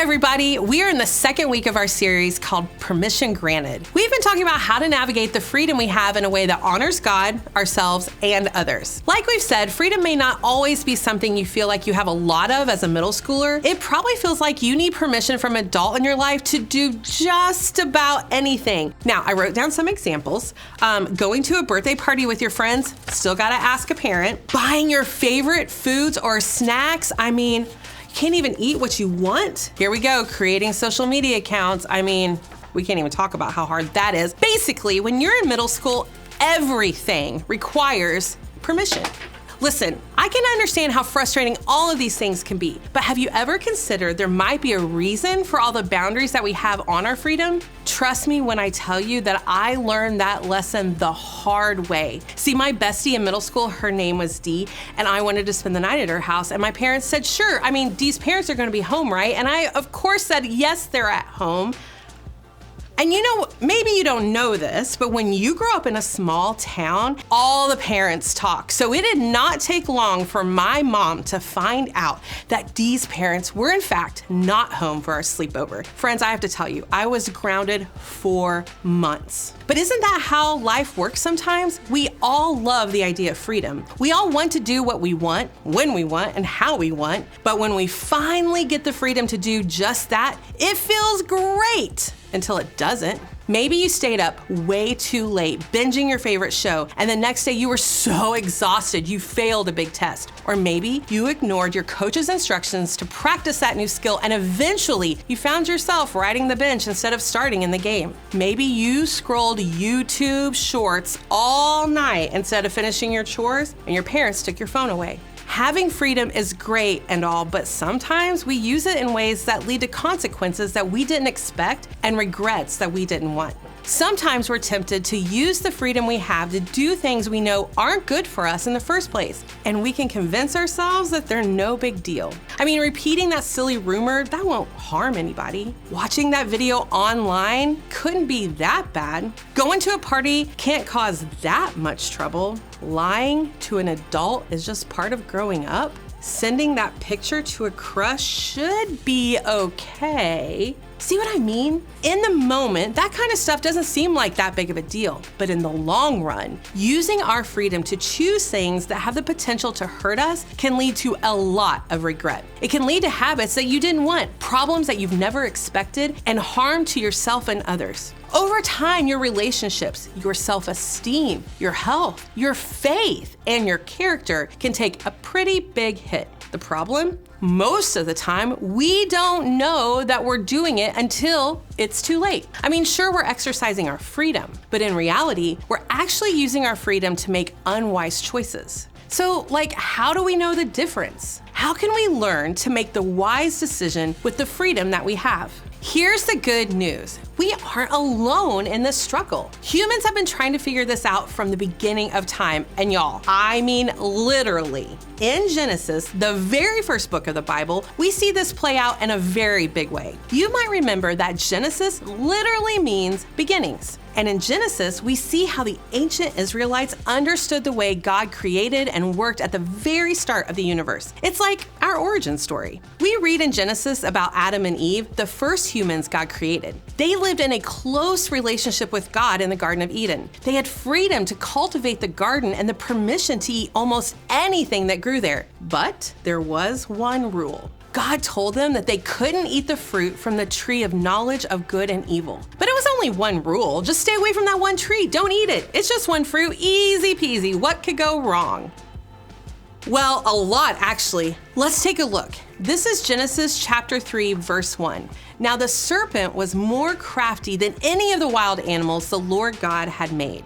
everybody, we are in the second week of our series called Permission Granted. We've been talking about how to navigate the freedom we have in a way that honors God, ourselves, and others. Like we've said, freedom may not always be something you feel like you have a lot of as a middle schooler. It probably feels like you need permission from an adult in your life to do just about anything. Now, I wrote down some examples. Going to a birthday party with your friends, still gotta ask a parent. Buying your favorite foods or snacks, you can't even eat what you want. Here we go, creating social media accounts. We can't even talk about how hard that is. Basically, when you're in middle school, everything requires permission. Listen, I can understand how frustrating all of these things can be, but have you ever considered there might be a reason for all the boundaries that we have on our freedom? Trust me when I tell you that I learned that lesson the hard way. See, my bestie in middle school, her name was Dee, and I wanted to spend the night at her house, and my parents said, sure. Dee's parents are gonna be home, right? And I, of course, said, yes, they're at home. And maybe you don't know this, but when you grow up in a small town, all the parents talk. So it did not take long for my mom to find out that Dee's parents were in fact not home for our sleepover. Friends, I have to tell you, I was grounded for months. But isn't that how life works sometimes? We all love the idea of freedom. We all want to do what we want, when we want, and how we want. But when we finally get the freedom to do just that, it feels great. Until it doesn't. Maybe you stayed up way too late, binging your favorite show, and the next day you were so exhausted you failed a big test. Or maybe you ignored your coach's instructions to practice that new skill, and eventually you found yourself riding the bench instead of starting in the game. Maybe you scrolled YouTube shorts all night instead of finishing your chores, and your parents took your phone away. Having freedom is great and all, but sometimes we use it in ways that lead to consequences that we didn't expect and regrets that we didn't want. Sometimes we're tempted to use the freedom we have to do things we know aren't good for us in the first place, and we can convince ourselves that they're no big deal. Repeating that silly rumor, that won't harm anybody. Watching that video online couldn't be that bad. Going to a party can't cause that much trouble. Lying to an adult is just part of growing up. Sending that picture to a crush should be okay. See what I mean? In the moment, that kind of stuff doesn't seem like that big of a deal. But in the long run, using our freedom to choose things that have the potential to hurt us can lead to a lot of regret. It can lead to habits that you didn't want, problems that you've never expected, and harm to yourself and others. Over time, your relationships, your self-esteem, your health, your faith, and your character can take a pretty big hit. The problem? Most of the time, we don't know that we're doing it until it's too late. Sure, we're exercising our freedom, but in reality, we're actually using our freedom to make unwise choices. So, how do we know the difference? How can we learn to make the wise decision with the freedom that we have? Here's the good news. We aren't alone in this struggle. Humans have been trying to figure this out from the beginning of time. And y'all, literally. In Genesis, the very first book of the Bible, we see this play out in a very big way. You might remember that Genesis literally means beginnings. And in Genesis, we see how the ancient Israelites understood the way God created and worked at the very start of the universe. It's like our origin story. We read in Genesis about Adam and Eve, the first humans God created. They lived in a close relationship with God in the Garden of Eden. They had freedom to cultivate the garden and the permission to eat almost anything that grew there. But there was one rule. God told them that they couldn't eat the fruit from the tree of knowledge of good and evil. But it was only one rule. Just stay away from that one tree. Don't eat it. It's just one fruit. Easy peasy. What could go wrong? Well, a lot actually. Let's take a look. This is Genesis chapter 3, verse 1. Now the serpent was more crafty than any of the wild animals the Lord God had made.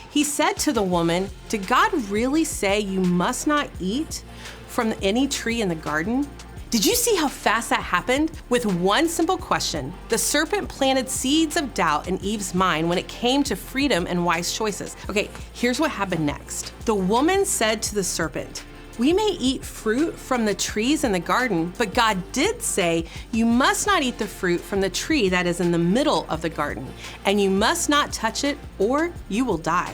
He said to the woman, "Did God really say you must not eat from any tree in the garden?" Did you see how fast that happened? With one simple question, the serpent planted seeds of doubt in Eve's mind when it came to freedom and wise choices. Okay, here's what happened next. The woman said to the serpent, "We may eat fruit from the trees in the garden, but God did say, you must not eat the fruit from the tree that is in the middle of the garden, and you must not touch it or you will die."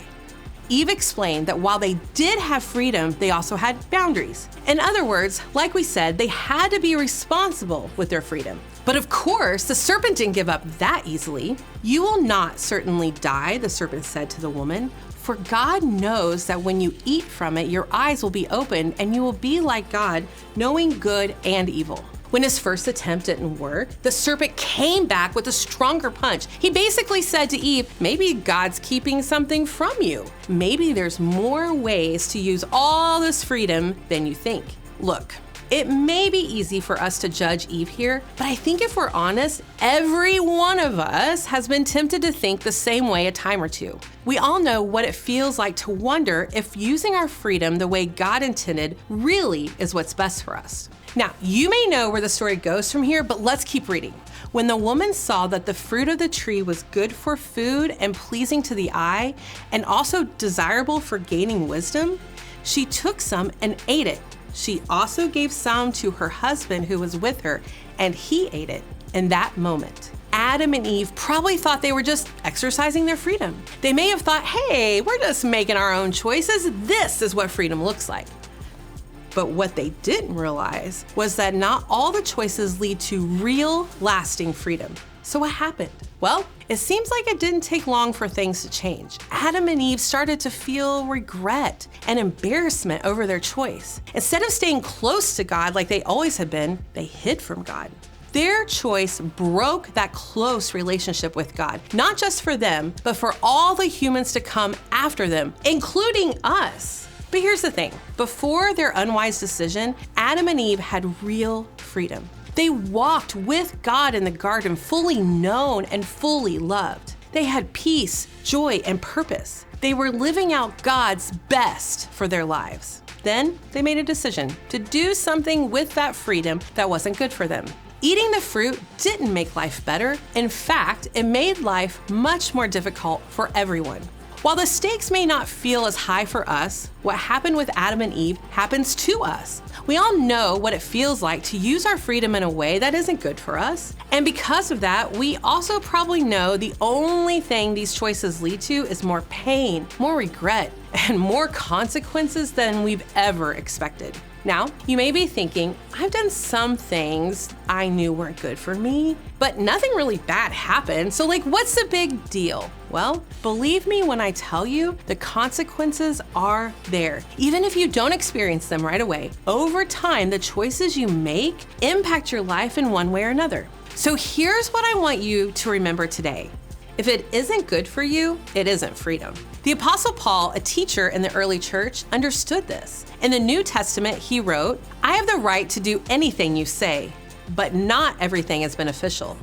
Eve explained that while they did have freedom, they also had boundaries. In other words, like we said, they had to be responsible with their freedom. But of course, the serpent didn't give up that easily. "You will not certainly die," the serpent said to the woman, "for God knows that when you eat from it, your eyes will be opened and you will be like God, knowing good and evil." When his first attempt didn't work, the serpent came back with a stronger punch. He basically said to Eve, maybe God's keeping something from you. Maybe there's more ways to use all this freedom than you think. Look, it may be easy for us to judge Eve here, but I think if we're honest, every one of us has been tempted to think the same way a time or two. We all know what it feels like to wonder if using our freedom the way God intended really is what's best for us. Now, you may know where the story goes from here, but let's keep reading. "When the woman saw that the fruit of the tree was good for food and pleasing to the eye, and also desirable for gaining wisdom, she took some and ate it. She also gave some to her husband who was with her, and he ate it." In that moment, Adam and Eve probably thought they were just exercising their freedom. They may have thought, hey, we're just making our own choices. This is what freedom looks like. But what they didn't realize was that not all the choices lead to real, lasting freedom. So what happened? Well, it seems like it didn't take long for things to change. Adam and Eve started to feel regret and embarrassment over their choice. Instead of staying close to God like they always had been, they hid from God. Their choice broke that close relationship with God, not just for them, but for all the humans to come after them, including us. But here's the thing, before their unwise decision, Adam and Eve had real freedom. They walked with God in the garden, fully known and fully loved. They had peace, joy, and purpose. They were living out God's best for their lives. Then they made a decision to do something with that freedom that wasn't good for them. Eating the fruit didn't make life better. In fact, it made life much more difficult for everyone. While the stakes may not feel as high for us, what happened with Adam and Eve happens to us. We all know what it feels like to use our freedom in a way that isn't good for us. And because of that, we also probably know the only thing these choices lead to is more pain, more regret, and more consequences than we've ever expected. Now, you may be thinking, I've done some things I knew weren't good for me, but nothing really bad happened, so what's the big deal? Well, believe me when I tell you, the consequences are there. Even if you don't experience them right away, over time, the choices you make impact your life in one way or another. So here's what I want you to remember today. If it isn't good for you, it isn't freedom. The Apostle Paul, a teacher in the early church, understood this. In the New Testament, he wrote, "I have the right to do anything you say, but not everything is beneficial.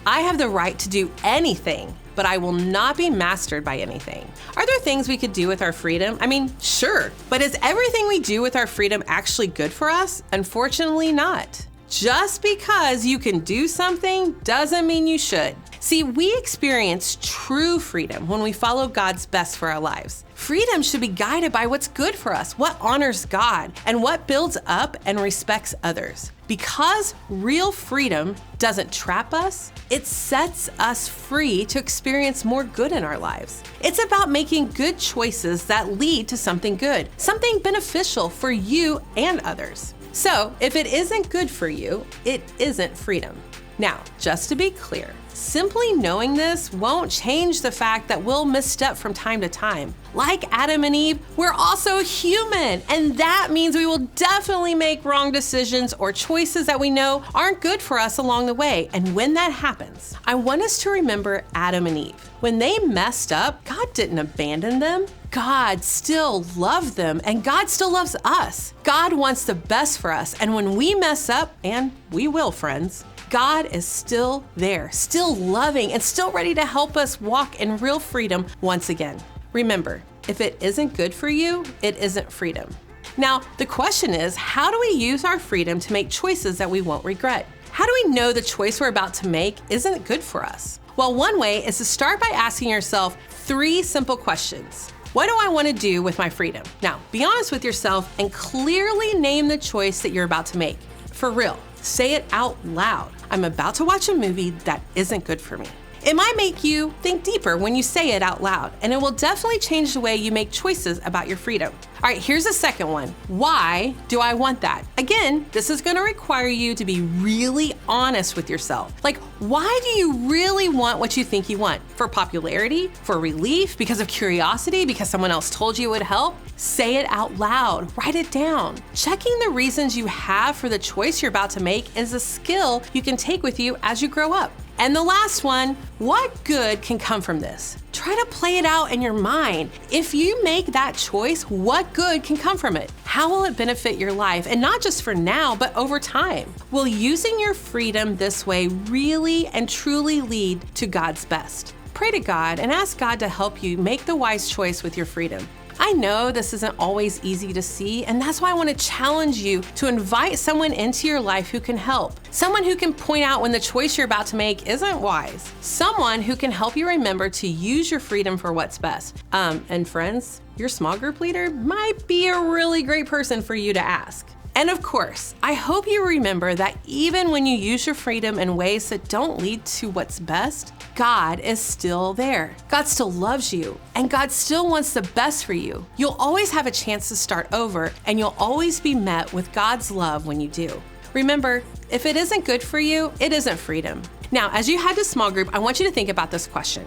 I have the right to do anything, but I will not be mastered by anything." Are there things we could do with our freedom? I mean, sure, but is everything we do with our freedom actually good for us? Unfortunately not. Just because you can do something doesn't mean you should. See, we experience true freedom when we follow God's best for our lives. Freedom should be guided by what's good for us, what honors God, and what builds up and respects others. Because real freedom doesn't trap us, it sets us free to experience more good in our lives. It's about making good choices that lead to something good, something beneficial for you and others. So, if it isn't good for you, it isn't freedom. Now, just to be clear, simply knowing this won't change the fact that we'll misstep from time to time. Like Adam and Eve, we're also human, and that means we will definitely make wrong decisions or choices that we know aren't good for us along the way. And when that happens, I want us to remember Adam and Eve. When they messed up, God didn't abandon them. God still loved them, and God still loves us. God wants the best for us, and when we mess up, and we will, friends, God is still there, still loving, and still ready to help us walk in real freedom once again. Remember, if it isn't good for you, it isn't freedom. Now, the question is, how do we use our freedom to make choices that we won't regret? How do we know the choice we're about to make isn't good for us? Well, one way is to start by asking yourself 3 simple questions. What do I want to do with my freedom? Now, be honest with yourself and clearly name the choice that you're about to make. For real, say it out loud. I'm about to watch a movie that isn't good for me. It might make you think deeper when you say it out loud, and it will definitely change the way you make choices about your freedom. All right, here's the second one. Why do I want that? Again, this is gonna require you to be really honest with yourself. Like, why do you really want what you think you want? For popularity? For relief? Because of curiosity? Because someone else told you it would help? Say it out loud, write it down. Checking the reasons you have for the choice you're about to make is a skill you can take with you as you grow up. And the last one, what good can come from this? Try to play it out in your mind. If you make that choice, what good can come from it? How will it benefit your life? And not just for now, but over time. Will using your freedom this way really and truly lead to God's best? Pray to God and ask God to help you make the wise choice with your freedom. I know this isn't always easy to see, and that's why I want to challenge you to invite someone into your life who can help. Someone who can point out when the choice you're about to make isn't wise. Someone who can help you remember to use your freedom for what's best. And friends, your small group leader might be a really great person for you to ask. And of course, I hope you remember that even when you use your freedom in ways that don't lead to what's best, God is still there. God still loves you, and God still wants the best for you. You'll always have a chance to start over, and you'll always be met with God's love when you do. Remember, if it isn't good for you, it isn't freedom. Now, as you head to small group, I want you to think about this question.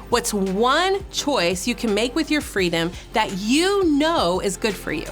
What's one choice you can make with your freedom that you know is good for you?